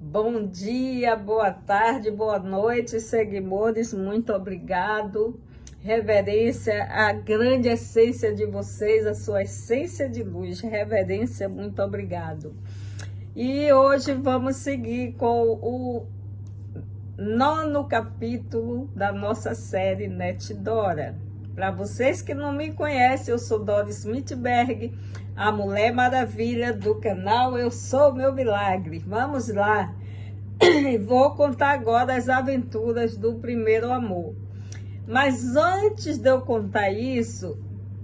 Bom dia, boa tarde, boa noite, seguidores, muito obrigado. Reverência, a grande essência de vocês, a sua essência de luz. Reverência, muito obrigado. E hoje vamos seguir com o 9º capítulo da nossa série Netdora. Para vocês que não me conhecem, eu sou Dora Smithberg, a Mulher Maravilha do canal Eu Sou Meu Milagre. Vamos lá. Vou contar agora as aventuras do primeiro amor. Mas antes de eu contar isso,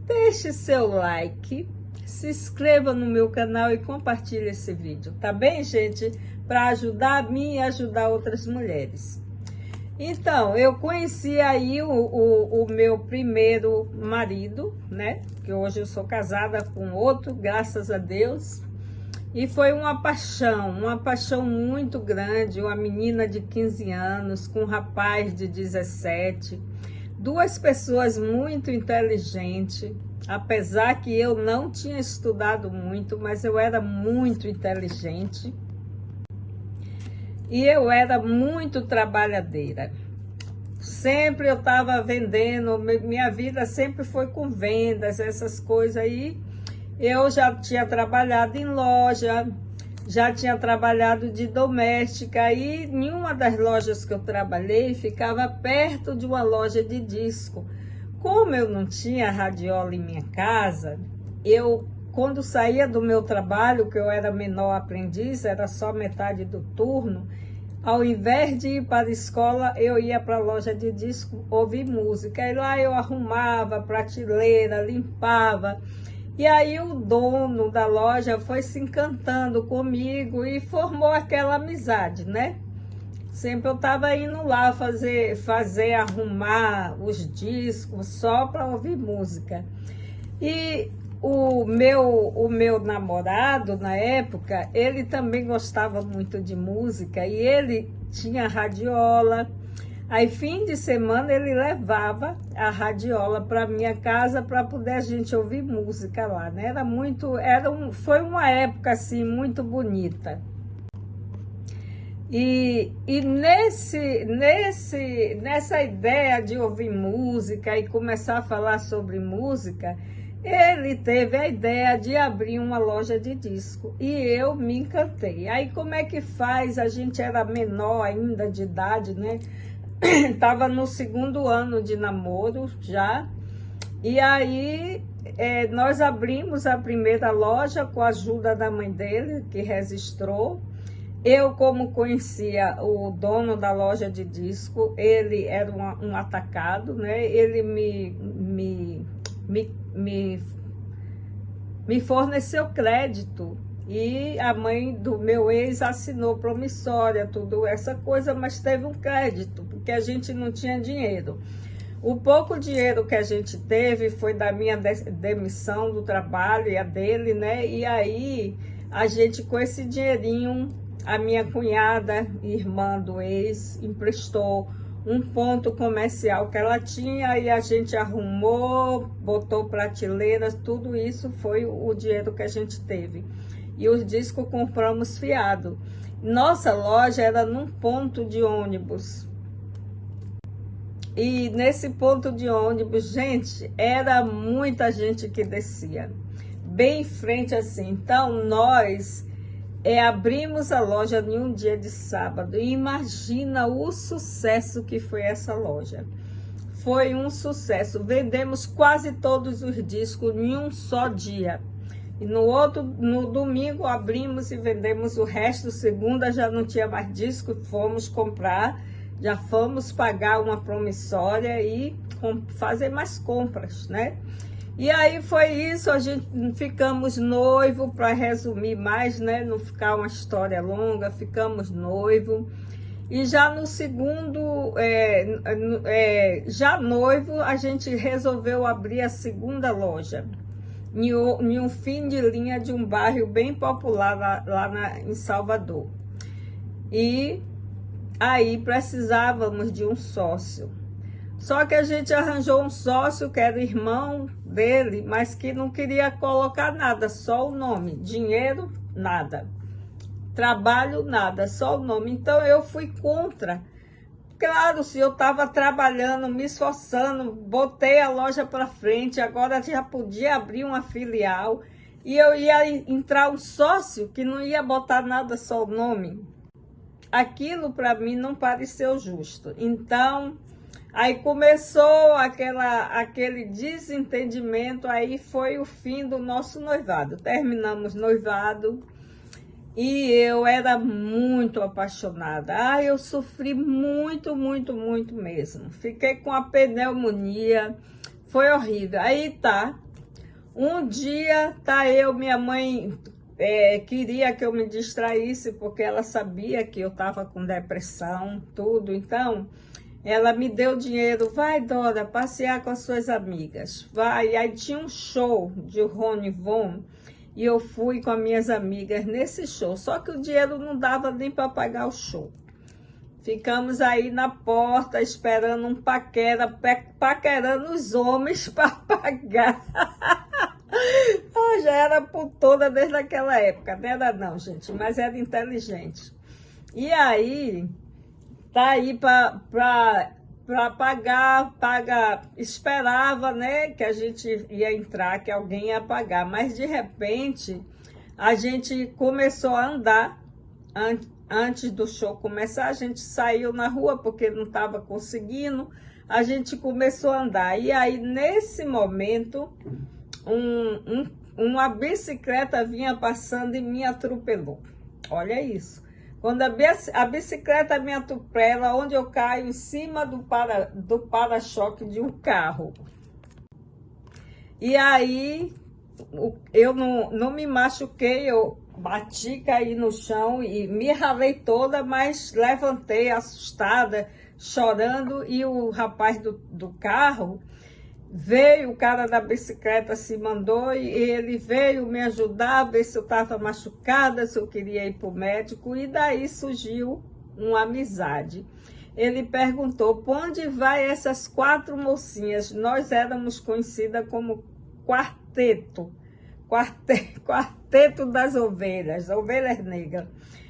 deixe seu like, se inscreva no meu canal e compartilhe esse vídeo, tá bem, gente? Para ajudar a mim e ajudar outras mulheres. Então, eu conheci aí o meu primeiro marido, né? Que hoje eu sou casada com outro, graças a Deus. E foi uma paixão muito grande. Uma menina de 15 anos com um rapaz de 17. Duas pessoas muito inteligentes. Apesar que eu não tinha estudado muito, mas eu era muito inteligente. E eu era muito trabalhadeira. Sempre eu estava vendendo, minha vida sempre foi com vendas, essas coisas aí. Eu já tinha trabalhado em loja, já tinha trabalhado de doméstica. E em uma das lojas que eu trabalhei, ficava perto de uma loja de disco. Como eu não tinha radiola em minha casa, quando saía do meu trabalho, que eu era menor aprendiz, era só metade do turno, ao invés de ir para a escola, eu ia para a loja de disco ouvir música. E lá eu arrumava prateleira, limpava. E aí o dono da loja foi se encantando comigo e formou aquela amizade, né? Sempre eu estava indo lá arrumar os discos só para ouvir música. E o meu namorado, na época, ele também gostava muito de música e ele tinha radiola. Aí, fim de semana, ele levava a radiola para minha casa para poder a gente ouvir música lá, né? Foi uma época, assim, muito bonita. E nessa ideia de ouvir música e começar a falar sobre música, ele teve a ideia de abrir uma loja de disco e eu me encantei. Aí como é que faz? A gente era menor ainda de idade, né? Tava no 2º ano de namoro já. E aí nós abrimos a primeira loja com a ajuda da mãe dele, que registrou. Eu, como conhecia o dono da loja de disco, ele era um atacado, né? Ele me forneceu crédito e a mãe do meu ex assinou promissória, tudo essa coisa, mas teve um crédito, porque a gente não tinha dinheiro. O pouco dinheiro que a gente teve foi da minha demissão do trabalho e a dele, né? E aí a gente, com esse dinheirinho, a minha cunhada, irmã do ex, emprestou um ponto comercial que ela tinha e a gente arrumou, botou prateleiras, tudo isso foi o dinheiro que a gente teve. E os discos compramos fiado. Nossa loja era num ponto de ônibus. E nesse ponto de ônibus, gente, era muita gente que descia. Bem em frente assim. Então, nós abrimos a loja em um dia de sábado e imagina o sucesso que foi essa loja. Foi um sucesso, vendemos quase todos os discos em um só dia. E no domingo abrimos e vendemos o resto. Segunda já não tinha mais disco, fomos comprar, já fomos pagar uma promissória e fazer mais compras, né? E aí foi isso, a gente ficamos noivo, para resumir mais, né? Não ficar uma história longa, ficamos noivo. E já no segundo, já noivo, a gente resolveu abrir a segunda loja. Em um fim de linha de um bairro bem popular em Salvador. E aí precisávamos de um sócio. Só que a gente arranjou um sócio que era irmão dele, mas que não queria colocar nada, só o nome, dinheiro, nada. trabalho nada, só o nome. Então eu fui contra. Claro, se eu estava trabalhando, me esforçando, botei a loja para frente, agora já podia abrir uma filial e eu ia entrar um sócio que não ia botar nada, só o nome. Aquilo para mim não pareceu justo. Então, aí começou aquele desentendimento, aí foi o fim do nosso noivado. Terminamos noivado. E eu era muito apaixonada. Eu sofri muito, muito, muito mesmo. Fiquei com a pneumonia, foi horrível. Aí tá, um dia minha mãe queria que eu me distraísse, porque ela sabia que eu estava com depressão, tudo. Então, ela me deu dinheiro. Vai, Dora, passear com as suas amigas. Vai. E aí tinha um show de Rony Von. E eu fui com as minhas amigas nesse show. Só que o dinheiro não dava nem para pagar o show. Ficamos aí na porta esperando um paquerando os homens para pagar. Eu já era por toda desde aquela época. Não era não, gente, mas era inteligente. E aí, tá aí para pagar, esperava, né, que a gente ia entrar, que alguém ia pagar, mas de repente a gente começou a andar, antes do show começar, a gente saiu na rua porque não estava conseguindo, a gente começou a andar, e aí nesse momento uma bicicleta vinha passando e me atropelou, olha isso. Quando a bicicleta me atropela, onde eu caio em cima do para-choque de um carro. E aí, eu não me machuquei, eu bati, caí no chão e me ralei toda, mas levantei assustada, chorando, e o rapaz do carro veio, o cara da bicicleta se mandou e ele veio me ajudar, ver se eu estava machucada, se eu queria ir para o médico, e daí surgiu uma amizade. Ele perguntou, por onde vai essas 4 mocinhas? Nós éramos conhecidas como quarteto das ovelhas negras.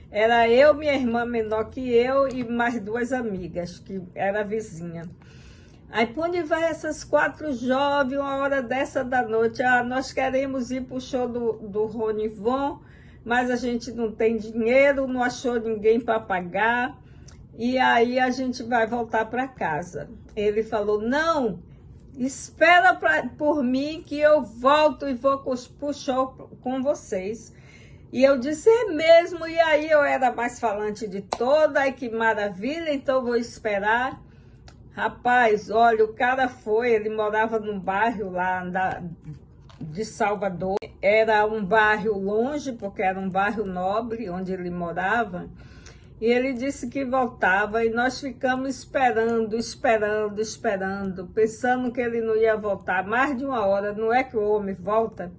Era eu, minha irmã menor que eu e mais 2 amigas, que era vizinha. Aí, por onde vai essas 4 jovens, uma hora dessa da noite? Nós queremos ir para o show do Rony Von, mas a gente não tem dinheiro, não achou ninguém para pagar, e aí a gente vai voltar para casa. Ele falou, não, espera por mim que eu volto e vou para o show com vocês. E eu disse, é mesmo? E aí eu era mais falante de toda, ai que maravilha, então vou esperar. Rapaz, olha, o cara foi, ele morava num bairro lá de Salvador. Era um bairro longe, porque era um bairro nobre onde ele morava. E ele disse que voltava e nós ficamos esperando, pensando que ele não ia voltar. Mais de 1 hora, não é que o homem volta?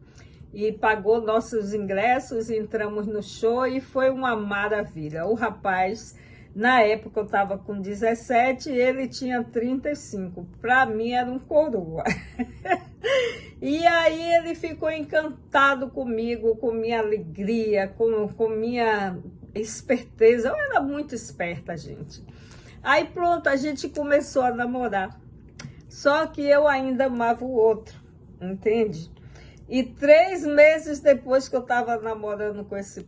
E pagou nossos ingressos, entramos no show e foi uma maravilha. O rapaz... Na época eu estava com 17 e ele tinha 35. Para mim era um coroa. E aí ele ficou encantado comigo, com minha alegria, com minha esperteza. Eu era muito esperta, gente. Aí pronto, a gente começou a namorar. Só que eu ainda amava o outro, entende? E 3 meses depois que eu estava namorando com esse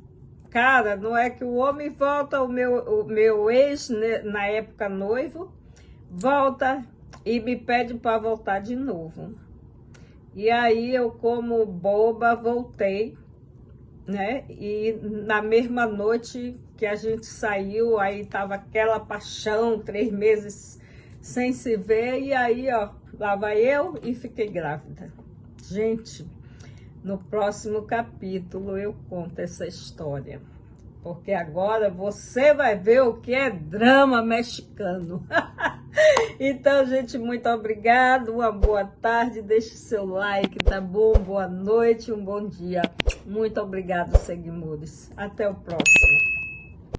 cara, não é que o homem volta, o meu ex, né, na época noivo, volta e me pede para voltar de novo. E aí eu, como boba, voltei, né? E na mesma noite que a gente saiu, aí tava aquela paixão, 3 meses sem se ver, e aí, ó, lá vai eu e fiquei grávida. Gente... No próximo capítulo eu conto essa história, porque agora você vai ver o que é drama mexicano. Então, gente, muito obrigada, uma boa tarde, deixe seu like, tá bom? Boa noite, um bom dia. Muito obrigada, seguidores. Até o próximo.